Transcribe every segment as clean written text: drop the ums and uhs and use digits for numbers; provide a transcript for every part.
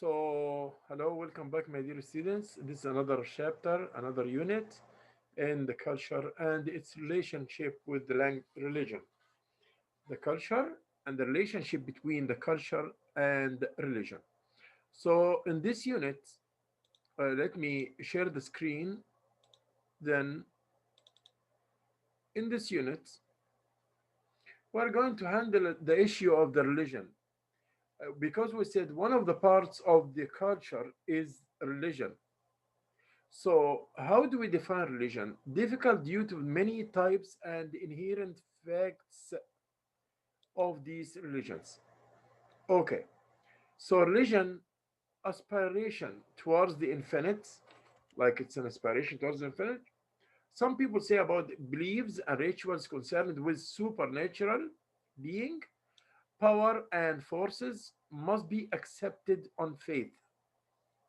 Hello, welcome back, my dear students. This is another chapter, another unit in the culture and its relationship with the religion. The culture and the relationship between the culture and religion. In this unit, let me share the screen. Then, in this unit, we're going to handle the issue of the religion because we said one of the parts of the culture is religion. So, how do we define religion? Difficult due to many types and inherent facts of these religions. Okay, so religion, aspiration towards the infinite, like it's an aspiration towards the infinite. Some people say about beliefs and rituals concerned with supernatural being, power, and forces must be accepted on faith.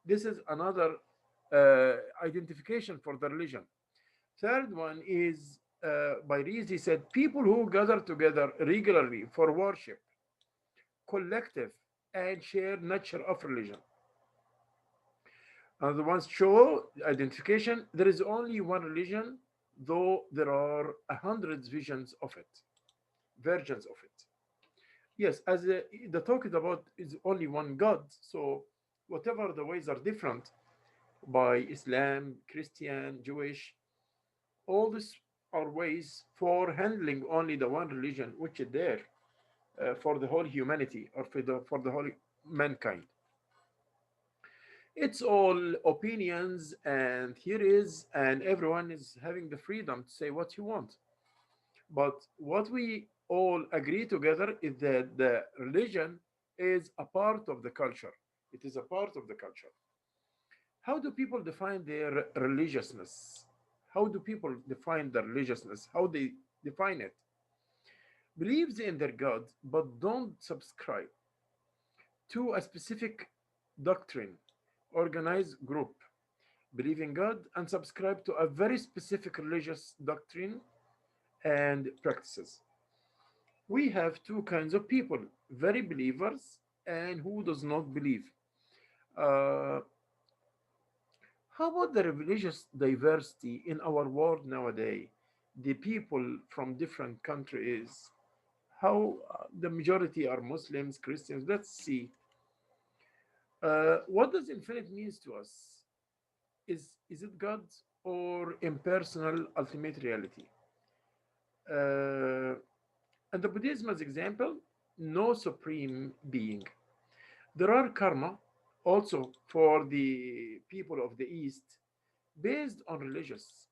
This is another identification for the religion. Third one is by Rees, he said, people who gather together regularly for worship, collective, and share nature of religion. Another ones show identification. There is only one religion, though there are hundreds visions of it, versions of it. Yes, as the talk is about is only one God. So whatever the ways are different by Islam, Christian, Jewish, all these are ways for handling only the one religion which is there for the whole humanity or for the whole mankind. It's all opinions and theories, and everyone is having the freedom to say what you want. But what we all agree together is that the religion is a part of the culture. It is a part of the culture. How do people define their religiousness? How do people define their religiousness? How they define it? Believes in their God, but don't subscribe to a specific doctrine, organized group, believe in God, and subscribe to a very specific religious doctrine and practices. We have two kinds of people, very believers and who does not believe. Uh, how about the religious diversity in our world nowadays? The people from different countries, how the majority are Muslims, Christians. Let's see. What does infinite means to us? Is it God or impersonal ultimate reality? Uh, and the Buddhism as example, no supreme being. There are karma also for the people of the East based on religious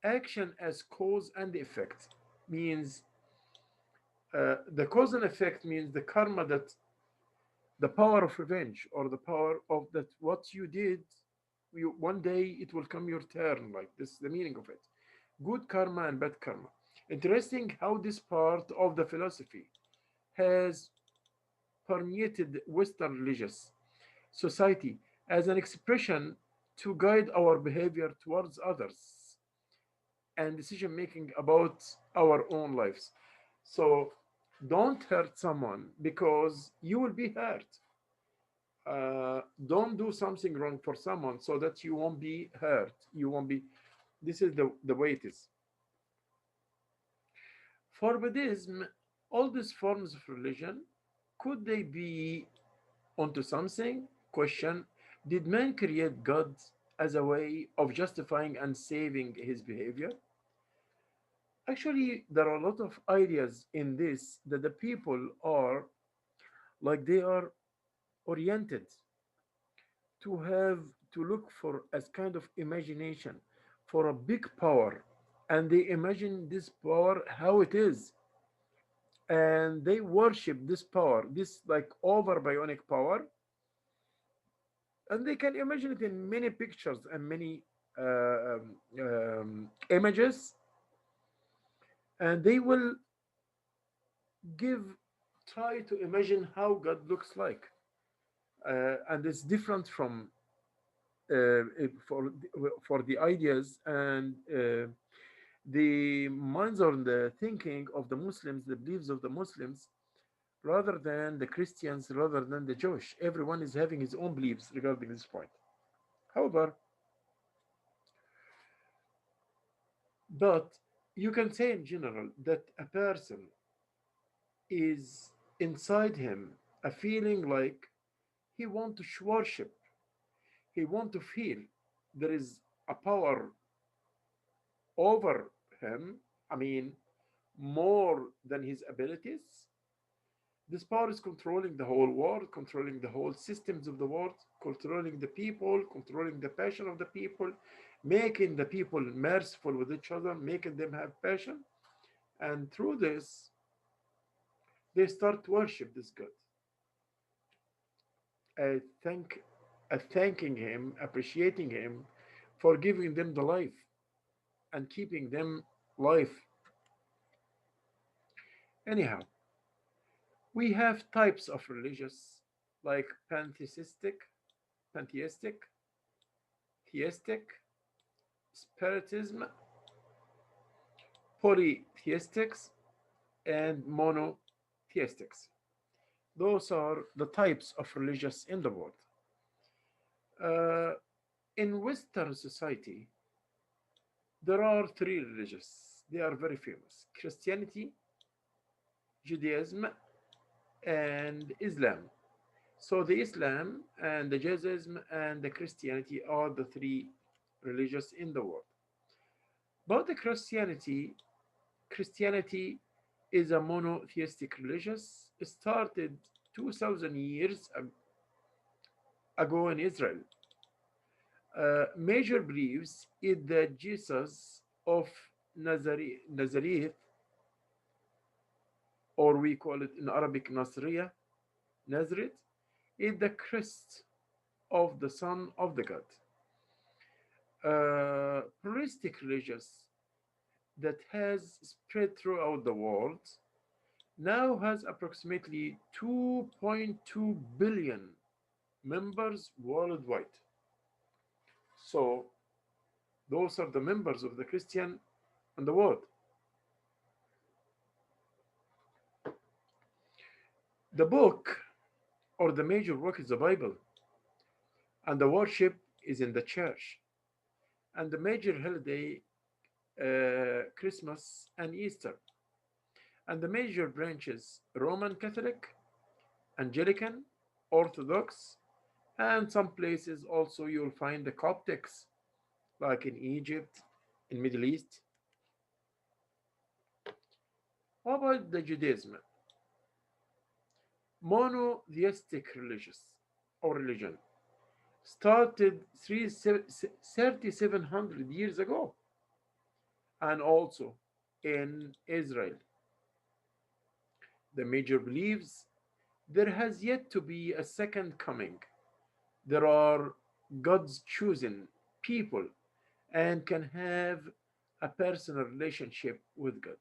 action as cause and effect means the cause and effect means the karma that the power of revenge or the power of that what you did you one day it will come your turn, like this is the meaning of it. Good karma and bad karma. Interesting how this part of the philosophy has permeated Western religious society as an expression to guide our behavior towards others and decision making about our own lives. So don't hurt someone because you will be hurt. Don't do something wrong for someone so that you won't be hurt. You won't be. This is the way it is. For Buddhism, all these forms of religion, could they be onto something? Question: did man create God as a way of justifying and saving his behavior? Actually, there are a lot of ideas in this that the people are like they are oriented to have to look for as kind of imagination for a big power, and they imagine this power how it is, and they worship this power, this like over bionic power, and they can imagine it in many pictures and many images, and they will give try to imagine how God looks like, and it's different from for the ideas and the minds or the thinking of the Muslims, the beliefs of the Muslims rather than the Christians, rather than the Jewish. Everyone is having his own beliefs regarding this point. However, but you can say in general that a person is inside him a feeling like he want to worship, he want to feel there is a power over him. I mean, more than his abilities. This power is controlling the whole world, controlling the whole systems of the world, controlling the people, controlling the passion of the people, making the people merciful with each other, making them have passion. And through this, they start to worship this God. I thank, thanking him, appreciating him for giving them the life and keeping them life. Anyhow, we have types of religious like pantheistic, theistic, spiritism, polytheistics, and monotheistics. Those are the types of religious in the world. Uh, in Western society, there are three religions. They are very famous: Christianity, Judaism, and Islam. So the Islam and the Judaism and the Christianity are the three religions in the world. But the Christianity is a monotheistic religion. It started 2000 years ago in Israel. Major beliefs is that Jesus of Nazareth, or we call it in Arabic Nasriya, Nazareth, is the Christ of the Son of the God. Pluralistic religions that has spread throughout the world now has approximately 2.2 billion members worldwide. So those are the members of the Christian in the world. The book or the major work is the Bible, and the worship is in the church, and the major holiday Christmas and Easter, and the major branches Roman Catholic, Anglican, Orthodox, and some places also you'll find the Coptics, like in Egypt, in Middle East. What about the Judaism? Monotheistic religious or religion started 3,700 years ago, and also in Israel. The major believes there has yet to be a second coming. There are God's chosen people and can have a personal relationship with God.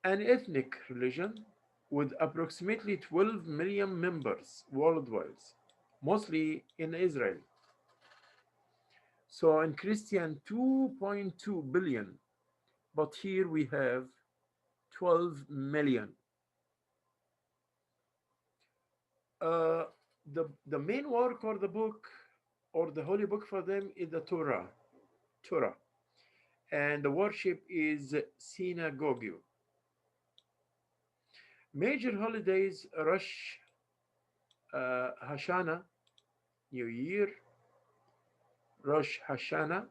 An ethnic religion with approximately 12 million members worldwide, mostly in Israel. So in Christian, 2.2 billion, but here we have 12 million. Uh, the main work or the book or the holy book for them is the Torah, and the worship is synagogue. Major holidays: Rosh Hashanah, New Year; Rosh Hashanah,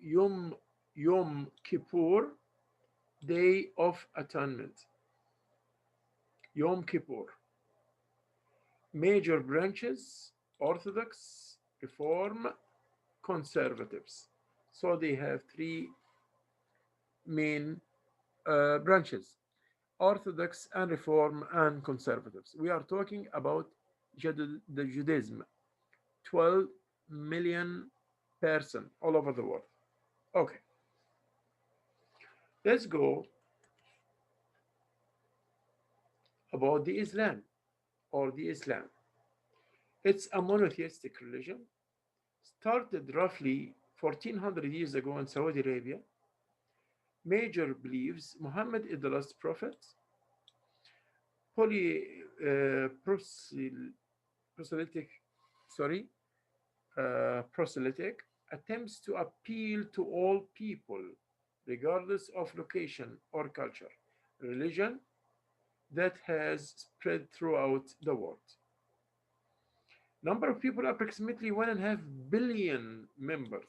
Yom Kippur, Day of Atonement, Yom Kippur. Major branches: Orthodox, Reform, Conservatives. So they have three main branches: Orthodox and Reform and Conservatives. We are talking about the Judaism, 12 million person all over the world. Okay, let's go about the Islam or the Islam. It's a monotheistic religion, started roughly 1400 years ago in Saudi Arabia, Major beliefs: Muhammad is the last prophet. Poly, proselytic, sorry, proselytic attempts to appeal to all people, regardless of location or culture, religion, that has spread throughout the world. Number of people approximately 1.5 billion members.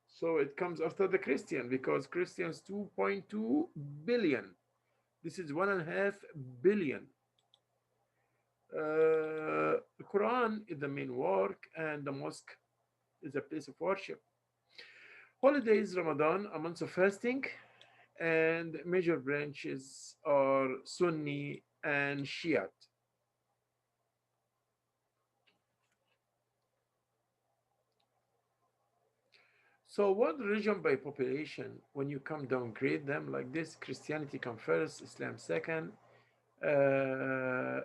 So it comes after the Christian because Christians 2.2 billion. This is 1.5 billion. The Quran is the main work, and the mosque is a place of worship. Holidays: Ramadan, a month of fasting, and major branches are Sunni and Shiite. So, what religion by population, when you come downgrade them like this, Christianity come first, Islam second,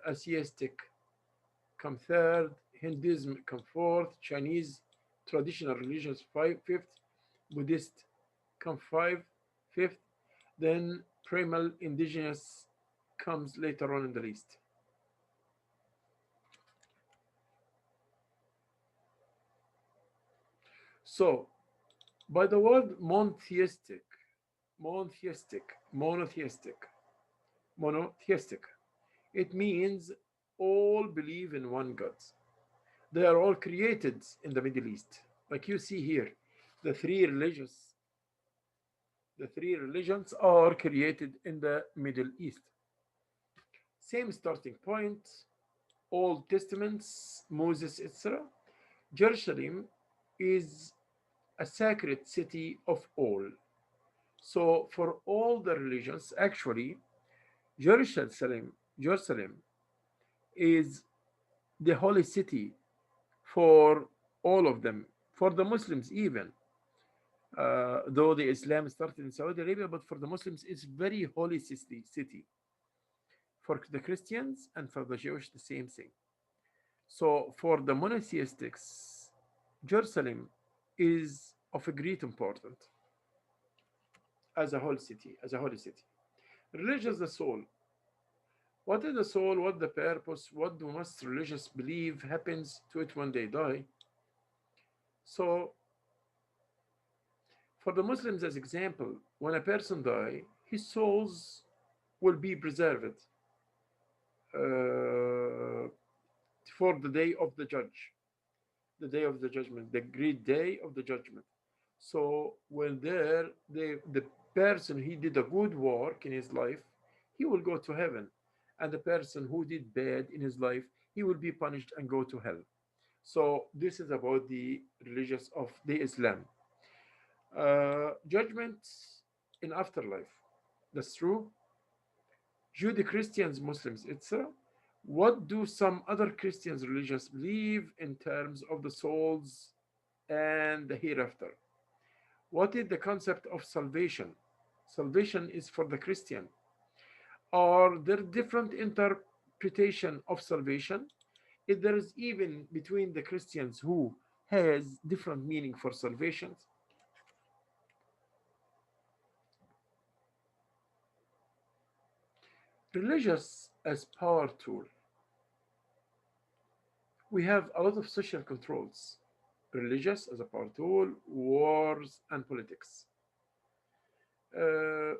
atheistic come third, Hinduism come fourth, Chinese traditional religions fifth, Buddhist come fifth, then primal indigenous comes later on in the list. So, by the word monotheistic, monotheistic, monotheistic, it means all believe in one God. They are all created in the Middle East. Like you see here, the three religions, the three religions are created in the Middle East. Same starting point, Old Testaments, Moses, etc. Jerusalem is a sacred city of all. So for all the religions, actually, Jerusalem is the holy city for all of them, for the Muslims even. Though the Islam started in Saudi Arabia, but for the Muslims, it's very holy city. For the Christians and for the Jewish, the same thing. So for the monotheistics, Jerusalem is of a great importance as a whole city, as a holy city. Religious, the soul. What is the soul? What the purpose? What do most religious believe happens to it when they die? So, for the Muslims, as example, when a person die, his souls will be preserved uh, for the day of the judge, the day of the judgment, the great day of the judgment. So, when there, the person he did a good work in his life, he will go to heaven, and the person who did bad in his life, he will be punished and go to hell. So this is about the religious of the Islam. Judgment in afterlife. That's true. Jude Christians, Muslims, etc. What do some other Christians religions believe in terms of the souls and the hereafter? What is the concept of salvation? Salvation is for the Christian. Are there different interpretation of salvation? If there is even between the Christians who has different meaning for salvation. Religious as power tool. We have a lot of social controls. Religious as a power tool, wars and politics. Uh,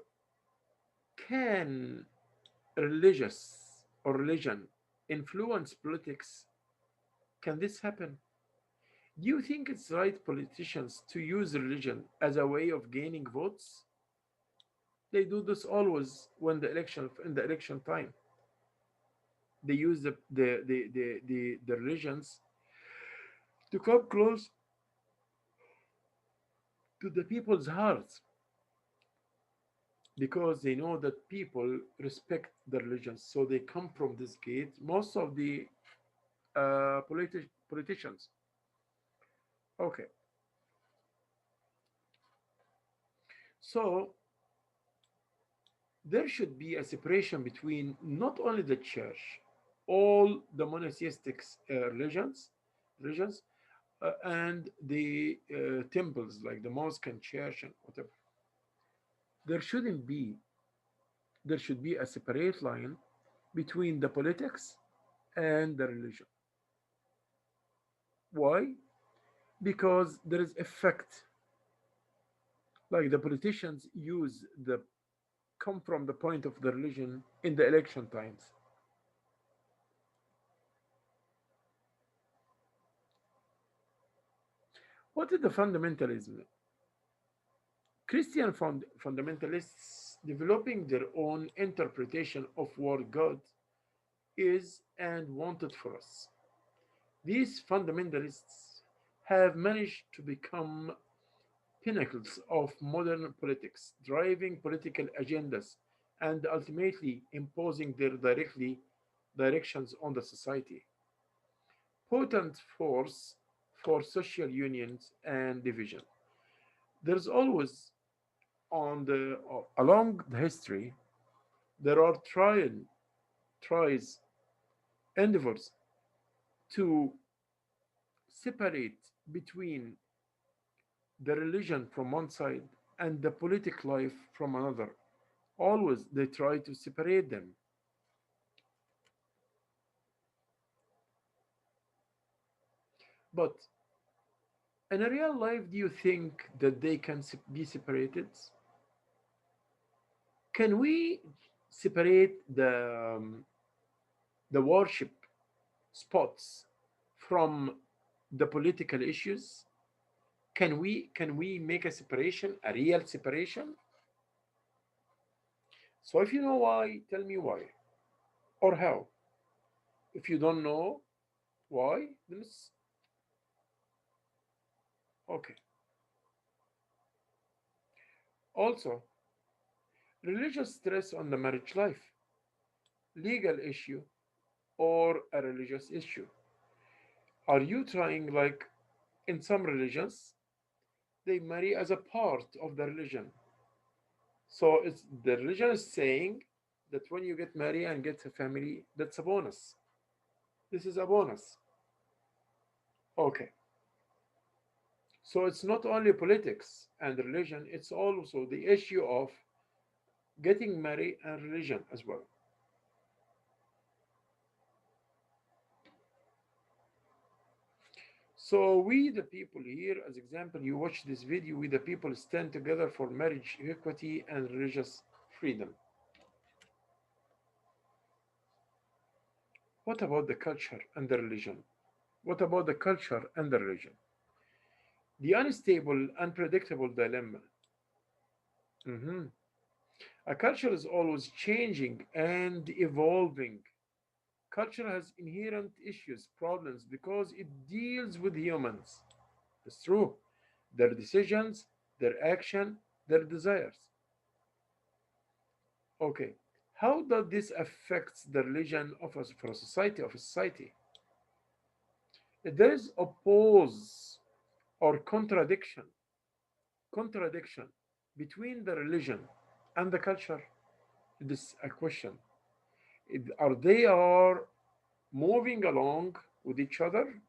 can religious or religion influence politics? Can this happen? Do you think it's right politicians to use religion as a way of gaining votes? They do this always when the election in the election time. They use the religions to come close to the people's hearts because they know that people respect the religions. So they come from this gate. Most of the politicians. Okay. So there should be a separation between not only the church, all the monotheistic religions, and the temples like the mosque and church and whatever. There shouldn't be, there should be a separate line between the politics and the religion. Why? Because there is effect, like the politicians use the come from the point of the religion in the election times. What is the fundamentalism? Christian fundamentalists developing their own interpretation of what God is and wanted for us. These fundamentalists have managed to become pinnacles of modern politics, driving political agendas and ultimately imposing their directions on the society. Potent force for social unions and division. There's always on the along the history there are tries endeavors to separate between the religion from one side and the political life from another. Always they try to separate them. But in a real life, do you think that they can be separated? Can we separate the worship spots from the political issues? Can we make a separation, a real separation? So if you know why, tell me why or how. If you don't know why, then it's okay. Also, religious stress on the marriage life, legal issue or a religious issue. Are you trying, like in some religions, they marry as a part of the religion. So it's the religion is saying that when you get married and get a family, that's a bonus. This is a bonus. Okay. So it's not only politics and religion, it's also the issue of getting married and religion as well. So we the people here, as example, you watch this video, we the people stand together for marriage equity and religious freedom. What about the culture and the religion? What about the culture and the religion? The unstable, unpredictable dilemma. Mhm. A culture is always changing and evolving. Culture has inherent issues, problems, because it deals with humans. It's true. Their decisions, their action, their desires. Okay. How does this affect the religion of us for a society of a society? There is oppose or contradiction between the religion and the culture. This is a question. Are they are moving along with each other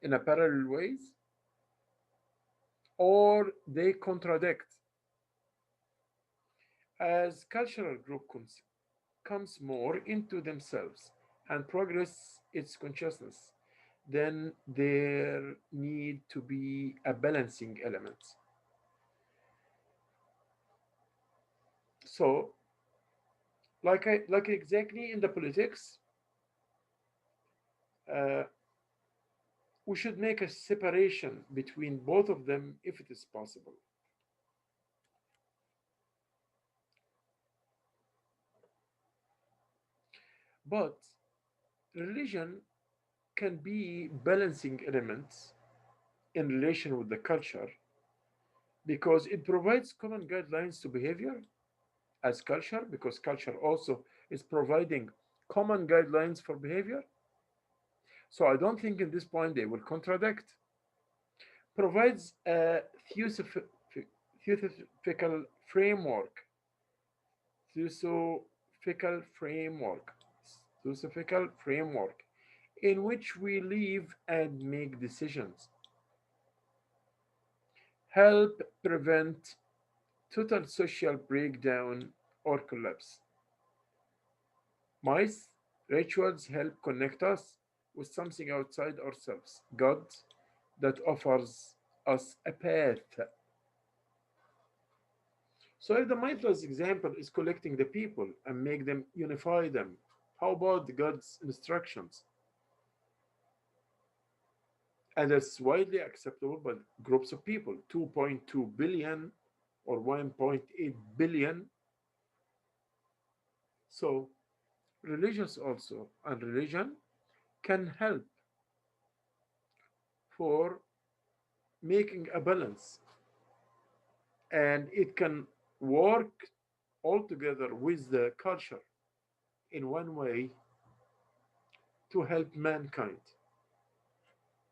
in a parallel ways, or they contradict as cultural group comes more into themselves and progress its consciousness, then there need to be a balancing element. So like exactly in the politics, uh, we should make a separation between both of them if it is possible. But religion can be balancing elements in relation with the culture because it provides common guidelines to behavior as culture, because culture also is providing common guidelines for behavior. So I don't think in this point they will contradict. Provides a theosophical framework, theosophical framework, theosophical framework in which we live and make decisions, help prevent total social breakdown or collapse. Myths, rituals help connect us with something outside ourselves, God, that offers us a path. So if the mindless example is collecting the people and make them unify them, how about God's instructions? And it's widely acceptable by groups of people, 2.2 billion or 1.8 billion. So religious also and religion can help for making a balance, and it can work all together with the culture in one way to help mankind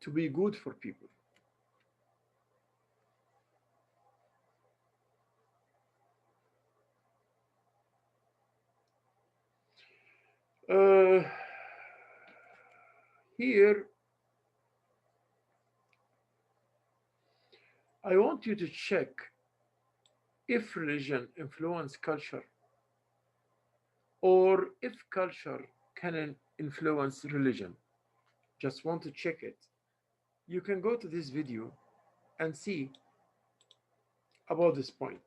to be good for people. Uh, Here, I want you to check if religion influence culture or if culture can influence religion. Just want to check it. You can go to this video and see about this point.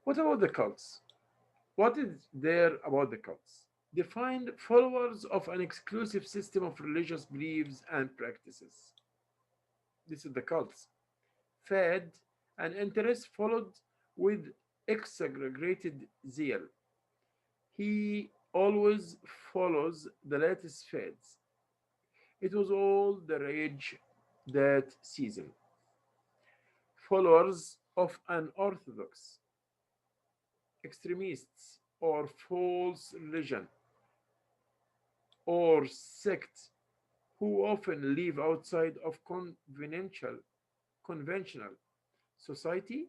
What about the cults? What is there about the cults? They find followers of an exclusive system of religious beliefs and practices. This is the cults. Fed and interest followed with exaggerated zeal. He always follows the latest fads. It was all the rage that season. Followers of an orthodox, extremists, or false religion or sect who often live outside of conventional society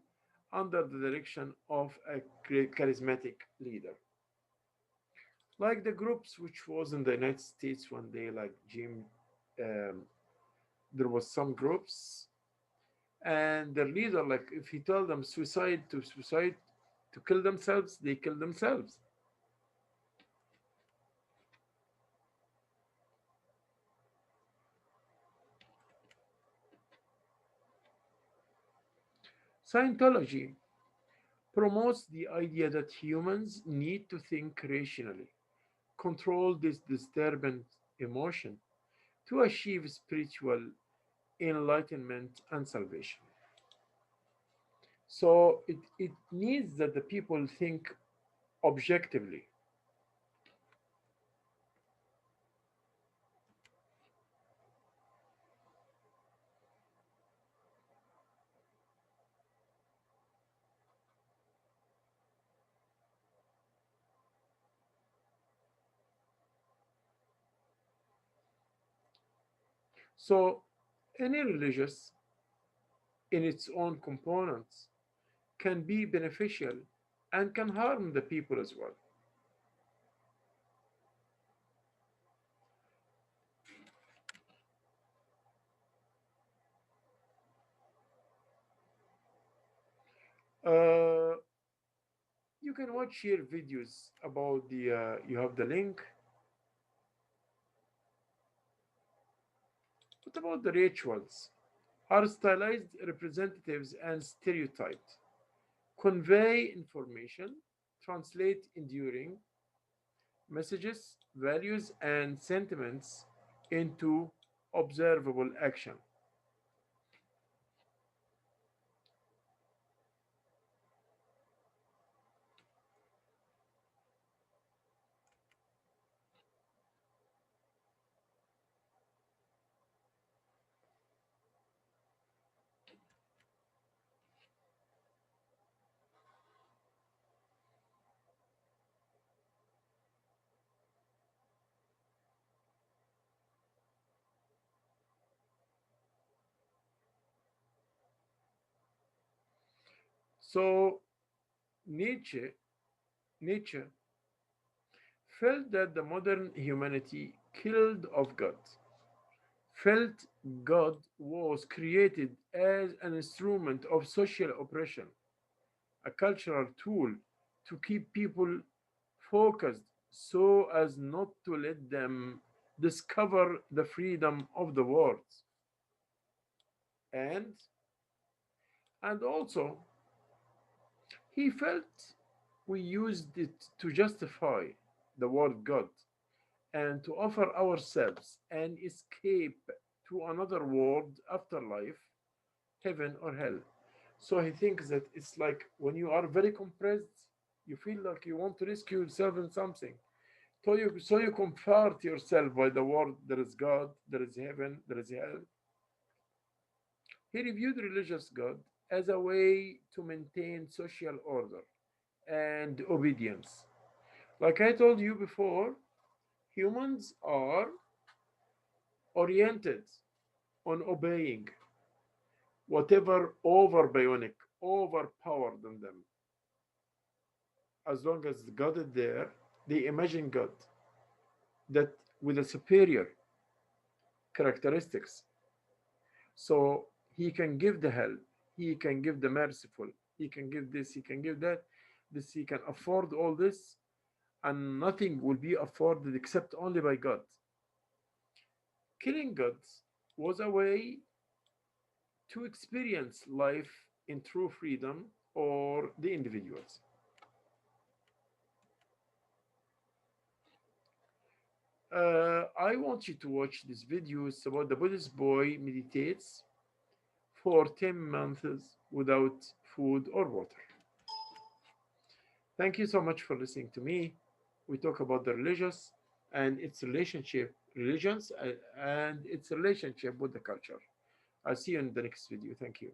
under the direction of a charismatic leader. Like the groups which was in the United States one day, like Jim, um, there was some groups, and the leader, like if he told them suicide to kill themselves, they kill themselves. Scientology promotes the idea that humans need to think rationally, control this disturbing emotion to achieve spiritual enlightenment and salvation. So it needs that the people think objectively. So any religious in its own components can be beneficial and can harm the people as well. Uh, you can watch here videos about you have the link. What about the rituals? Are stylized representatives and stereotyped, convey information, translate enduring messages, values, and sentiments into observable action. So Nietzsche felt that the modern humanity killed of God, felt God was created as an instrument of social oppression, a cultural tool to keep people focused so as not to let them discover the freedom of the world. And and also he felt we used it to justify the word God and to offer ourselves an escape to another world after life, heaven or hell. So he thinks that it's like when you are very compressed, you feel like you want to rescue yourself in something. So you comfort yourself by the word there is God, there is heaven, there is hell. He reviewed religious God as a way to maintain social order and obedience. Like I told you before, humans are oriented on obeying whatever over bionic, overpowered than them. As long as God is there, they imagine God that with a superior characteristics. So he can give the help, he can give the merciful, he can give this, he can give that, this he can afford all this, and nothing will be afforded except only by God. Killing God was a way to experience life in true freedom or the individuals. I want you to watch this video. It's about the Buddhist boy meditates for 10 months without food or water. Thank you so much for listening to me. We talk about the religious and its relationship, religions and its relationship with the culture. I'll see you in the next video. Thank you.